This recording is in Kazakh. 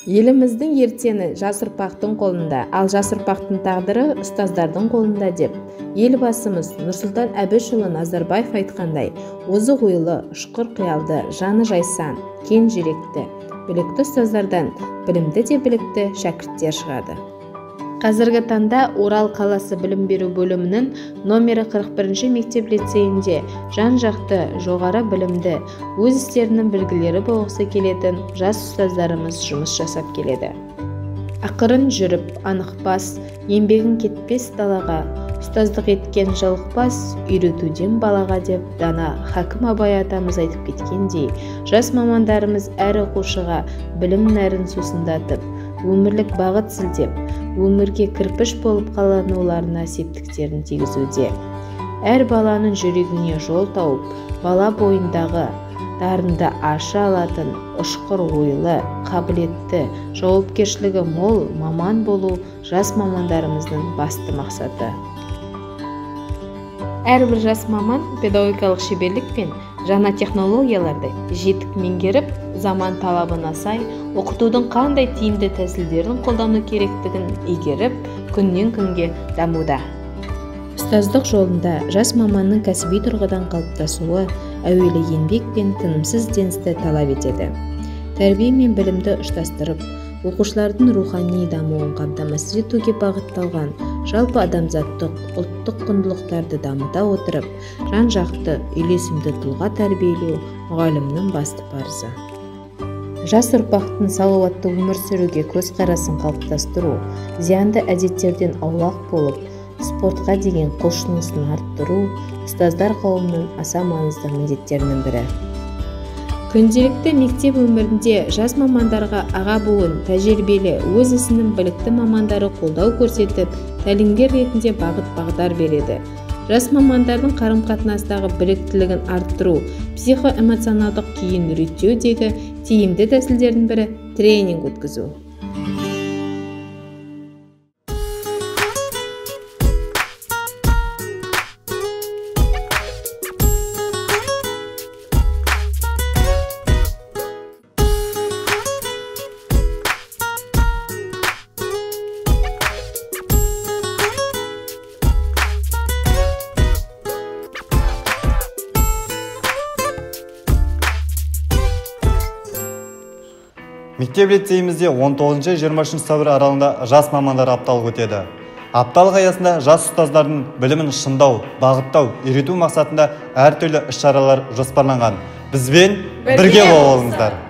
Еліміздің ертеңі жас ұрпақтың қолында, ал жас ұрпақтың тағдыры ұстаздардың қолында деп елбасымыз Нұрсұлтан Әбішұлы Назарбаев айтқандай, озық ойлы, ұшқыр қиялды, жаны жайсан, кең жүректі, білікті ұстаздардан білімді де білікті шәкірттер шығады. Қазіргі таңда Орал қаласы білім беру бөлімінің номері 41 мектеп-лицейінде жан-жақты жоғары білімді, өз істерінің білгілері болғысы келетін жас ұстаздарымыз жұмыс жасап келеді. Ақырын жүріп, анықпас, еңбегін кетпес далаға, ұстаздық еткен жалықпас, үйретуден балаға деп дана Хакім Абай атамыз айтып кеткендей, жас мамандарымыз әр оқушыға білім нәрін сусындатып, өмірлік бағыт сілтеп, өмірге кірпіш болып қалануларына септіктерін тигізуде. Әр баланың жүрегіне жол тауып, бала бойындағы дарынды аша алатын, ұшқыр ойлы, қабілетті, жауапкершілігі мол маман болу жас мамандарымыздың басты мақсаты. Әрбір жас маман педагогикалық шеберлік пен жаңа технологияларды жетік меңгеріп, заман талабына сай оқытудың қандай тиімді тәсілдерін қолдану керектігін игеріп, күннен күнге дамуда. Ұстаздық жолында жас маманның кәсіби тұрғыдан қалыптасуы әуелі еңбек пен тынымсыз ізденісті талап етеді. Тәрбие мен білімді ұштастырып, оқушылардың рухани дамуын қамтамасыз етуге бағытталған жалпы адамзаттық, ұлттық құндылықтарды дамыта отырып, жан-жақты үйлесімді тұлға тәрбиелеу мұғалімнің басты парызы. Жас ұрпақтың салауатты өмір сүруге көзқарасын қалыптастыру, зиянды әдеттерден аулақ болып, спортқа деген құлшынысын арттыру ұстаздар қауымының аса маңызды міндеттерінің бірі. Күнделікті мектеп өмірінде жас мамандарға аға буын, тәжірибелі, өз ісінің білікті мамандары қолдау көрсетіп, тәлімгер ретінде бағыт-бағдар береді. Жас мамандардың қарым-қатынастағы біліктілігін арттыру, психоэмоционалдық күйін реттеудегі тиімді тәсілдердің бірі тренинг өткізу. Мектеп-лицейімізде 19-20 сәуір аралығында жас мамандар апталық өтеді. Апталық аясында жас ұстаздардың білімін шыңдау, бағыттау, үйрету мақсатында әртүрлі іс-шаралар жоспарланған. Бізбен бірге болыңыздар.